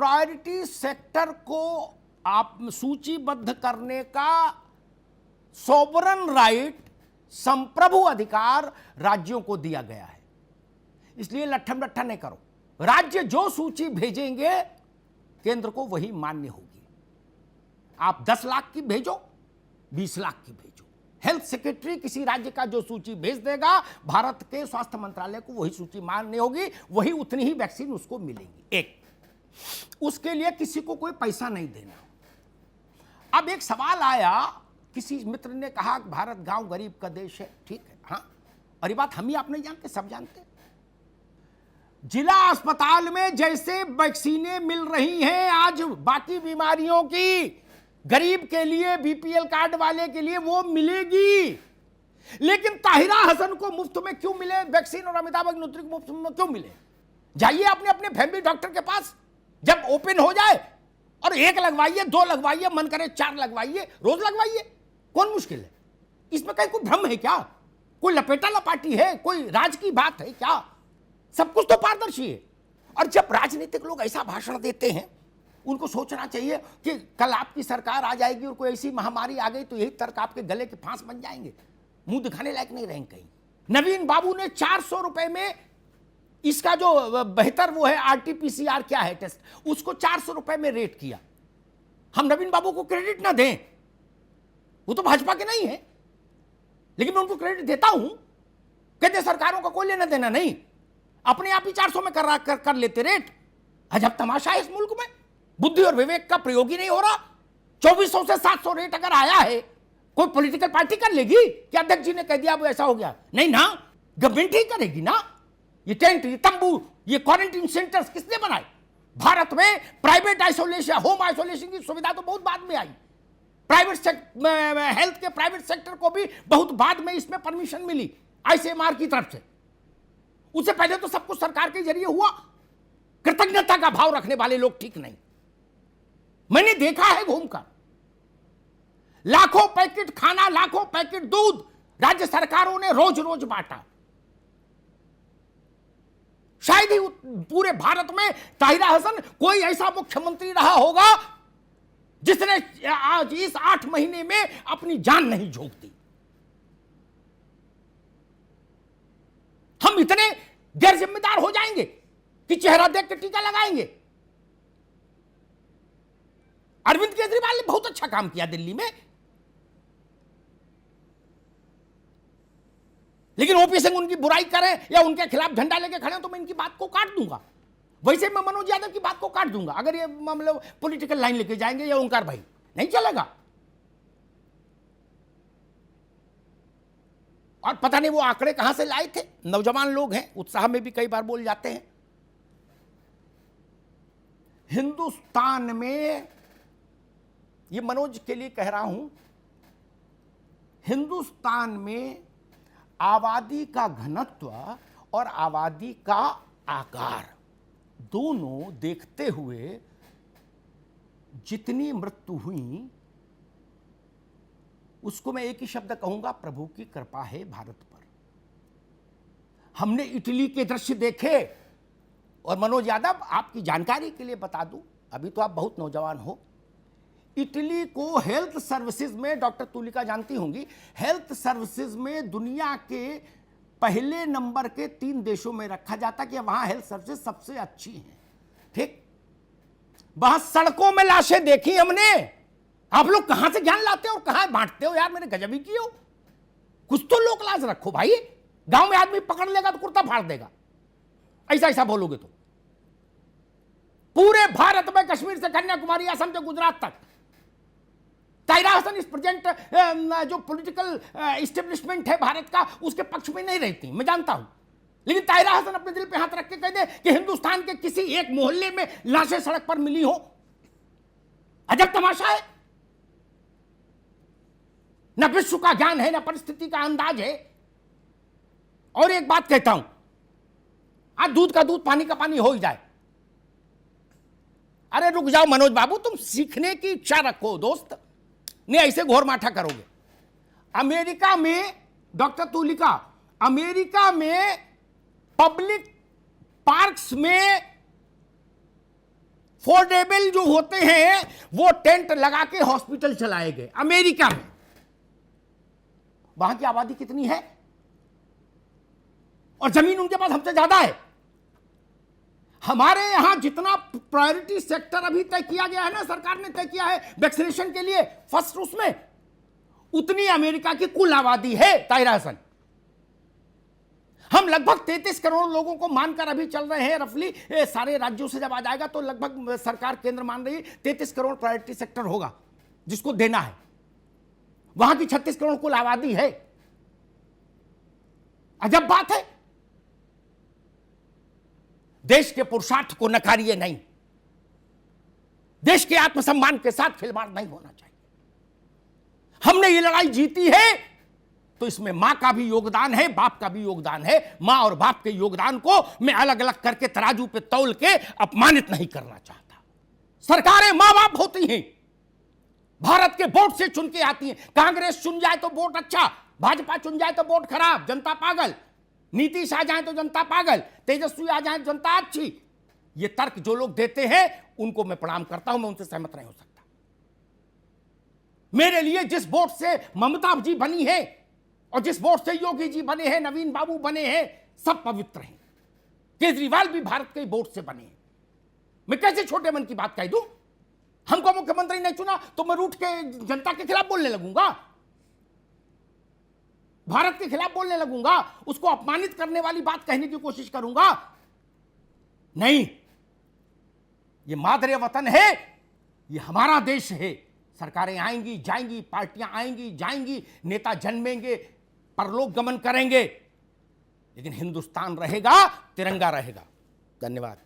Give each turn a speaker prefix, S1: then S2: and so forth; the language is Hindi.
S1: प्रायोरिटी सेक्टर को आप सूचीबद्ध करने का सोवरन राइट, संप्रभु अधिकार राज्यों को दिया गया है। इसलिए लट्ठम लट्ठा नहीं करो। राज्य जो सूची भेजेंगे केंद्र को वही मान्य होगी। आप 10 लाख की भेजो, 20 लाख की भेजो, हेल्थ सेक्रेटरी किसी राज्य का जो सूची भेज देगा, भारत के स्वास्थ्य मंत्रालय को वही सूची मान्य होगी, वही उतनी ही वैक्सीन उसको मिलेगी। एक, उसके लिए किसी को कोई पैसा नहीं देना। अब एक सवाल आया, किसी मित्र ने कहा भारत गांव गरीब का देश है। ठीक है, हाँ, और ये बात हम ही आप नहीं जानते, सब जानते हैं। जिला अस्पताल में जैसे वैक्सीनें मिल रही हैं आज बाकी बीमारियों की, गरीब के लिए, बीपीएल कार्ड वाले के लिए वो मिलेगी। लेकिन ताहिरा हसन को मुफ्त में क्यों मिले वैक्सीन और अमिताभ अग्निहोत्री को मुफ्त में क्यों मिले? जाइए अपने अपने फैमिली डॉक्टर के पास, जब ओपन हो जाए और 1 लगवाइए, 2 लगवाइए, मन करे 4 लगवाइए, रोज लगवाइए। कौन मुश्किल है इसमें? कहीं कोई भ्रम है क्या? कोई लपेटा लपाटी है? कोई राज की बात है क्या? सब कुछ तो पारदर्शी है। और जब राजनीतिक लोग ऐसा भाषण देते हैं, उनको सोचना चाहिए कि कल आपकी सरकार आ जाएगी और कोई ऐसी महामारी आ गई तो यही तर्क आपके गले के फांस बन जाएंगे, मुंह दिखाने लायक नहीं रहेंगे कहीं। नवीन बाबू ने 400 रुपए में इसका जो बेहतर वो है आरटीपीसीआर क्या है टेस्ट, उसको 400 रुपए में रेट किया। हम नवीन बाबू को क्रेडिट ना दें, वो तो भाजपा के नहीं है, लेकिन मैं उनको क्रेडिट देता हूं। कहते सरकारों का कोई लेना देना नहीं, अपने आप ही 400 में कर लेते रेट। अजब तमाशा है इस मुल्क में, बुद्धि और विवेक का प्रयोग ही नहीं हो रहा। 2400 से 700 रेट अगर आया है, कोई पॉलिटिकल पार्टी कर लेगी कि अध्यक्ष जी ने कह दिया वो ऐसा हो गया? नहीं ना, गवर्नमेंट ही करेगी ना। ये टेंट, ये तंबू, ये क्वारंटीन सेंटर्स किसने बनाए? भारत में प्राइवेट आइसोलेशन, होम आइसोलेशन की सुविधा तो बहुत बाद में आई। प्राइवेट हेल्थ के प्राइवेट सेक्टर को भी बहुत बाद में इसमें परमिशन मिली आईसीएमआर की तरफ से। उससे पहले तो सब कुछ सरकार के जरिए हुआ। कृतज्ञता का भाव रखने वाले लोग ठीक नहीं। मैंने देखा है घूमकर, लाखों पैकेट खाना, लाखों पैकेट दूध राज्य सरकारों ने रोज रोज बांटा। शायद ही पूरे भारत में ताहिरा हसन कोई ऐसा मुख्यमंत्री रहा होगा जिसने आज इस 8 महीने में अपनी जान नहीं झोंक दी। हम इतने गैर जिम्मेदार हो जाएंगे कि चेहरा देख के टीका लगाएंगे। अरविंद केजरीवाल ने बहुत अच्छा काम किया दिल्ली में, लेकिन ओपी सिंह उनकी बुराई करें या उनके खिलाफ झंडा लेके खड़े तो मैं इनकी बात को काट दूंगा। वैसे मैं मनोज यादव की बात को काट दूंगा अगर ये मामले पॉलिटिकल लाइन लेके जाएंगे, या ओंकार भाई, नहीं चलेगा। और पता नहीं वो आंकड़े कहां से लाए थे। नौजवान लोग हैं, उत्साह में भी कई बार बोल जाते हैं। हिंदुस्तान में, ये मनोज के लिए कह रहा हूं, हिंदुस्तान में आबादी का घनत्व और आबादी का आकार दोनों देखते हुए जितनी मृत्यु हुई, उसको मैं एक ही शब्द कहूंगा, प्रभु की कृपा है भारत पर। हमने इटली के दृश्य देखे। और मनोज यादव, आपकी जानकारी के लिए बता दूं, अभी तो आप बहुत नौजवान हो, इटली को हेल्थ सर्विसेज में, डॉक्टर तुलिका जानती होंगी, हेल्थ सर्विसेज में दुनिया के पहले नंबर के 3 देशों में रखा जाता कि वहां हेल्थ सर्विसेज सबसे अच्छी हैं। ठीक, वहां सड़कों में लाशें देखी हमने। आप लोग कहां से ज्ञान लाते हो और कहां बांटते हो यार? मैंने गजब ही की हो। कुछ तो लोक लाज रखो भाई। गांव में आदमी पकड़ लेगा तो कुर्ता फाड़ देगा, ऐसा ऐसा बोलोगे तो। पूरे भारत में, कश्मीर से कन्याकुमारी, असम से गुजरात तक, ताहिरा हसन इस प्रेजेंट जो पॉलिटिकल एस्टेब्लिशमेंट है भारत का, उसके पक्ष में नहीं रहती, मैं जानता हूं। लेकिन ताहिरा हसन अपने दिल पे हाथ रख के कह दे कि हिंदुस्तान के किसी एक मोहल्ले में लाशें सड़क पर मिली हो। अजब तमाशा है। न विश्व का ज्ञान है, न परिस्थिति का अंदाज है। और एक बात कहता हूं, आज दूध का दूध, पानी का पानी हो ही जाए। अरे रुक जाओ मनोज बाबू, तुम सीखने की इच्छा रखो दोस्त, नहीं ऐसे घोर माठा करोगे। अमेरिका में, डॉक्टर तुलिका, अमेरिका में पब्लिक पार्क्स में फोर्डेबल जो होते हैं वो टेंट लगा के हॉस्पिटल चलाए गए अमेरिका में। वहां की आबादी कितनी है और जमीन उनके पास हमसे ज्यादा है। हमारे यहां जितना प्रायोरिटी सेक्टर अभी तय किया गया है ना, सरकार ने तय किया है वैक्सीनेशन के लिए फर्स्ट, उसमें उतनी अमेरिका की कुल आबादी है। ताहिरा हसन, हम लगभग 33 करोड़ लोगों को मानकर अभी चल रहे हैं रफली। सारे राज्यों से जब आ जाएगा तो लगभग सरकार केंद्र मान रही है 33 करोड़ प्रायोरिटी सेक्टर होगा जिसको देना है। वहां की 36 करोड़ कुल आबादी है। अजब बात है। देश के पुरुषार्थ को नकारिए नहीं, देश के आत्मसम्मान के साथ खिलवाड़ नहीं होना चाहिए। हमने ये लड़ाई जीती है तो इसमें मां का भी योगदान है, बाप का भी योगदान है। मां और बाप के योगदान को मैं अलग अलग करके तराजू पे तौल के अपमानित नहीं करना चाहता। सरकारें मां बाप होती हैं, भारत के वोट से चुन के आती हैं। कांग्रेस चुन जाए तो वोट अच्छा, भाजपा चुन जाए तो वोट खराब, जनता पागल। नीतीश आ जाए तो जनता पागल, तेजस्वी आ जाए तो जनता अच्छी। ये तर्क जो लोग देते हैं उनको मैं प्रणाम करता हूं, मैं उनसे सहमत नहीं हो सकता। मेरे लिए जिस वोट से ममता जी बनी है और जिस वोट से योगी जी बने हैं, नवीन बाबू बने हैं, सब पवित्र हैं। केजरीवाल भी भारत के वोट से बने हैं। मैं कैसे छोटे मन की बात कह दूं? हमको मुख्यमंत्री नहीं चुना तो मैं रूठ के जनता के खिलाफ बोलने लगूंगा, भारत के खिलाफ बोलने लगूंगा, उसको अपमानित करने वाली बात कहने की कोशिश करूंगा? नहीं, ये मादरे वतन है, ये हमारा देश है। सरकारें आएंगी जाएंगी, पार्टियां आएंगी जाएंगी, नेता जन्मेंगे, परलोक गमन करेंगे, लेकिन हिंदुस्तान रहेगा, तिरंगा रहेगा। धन्यवाद।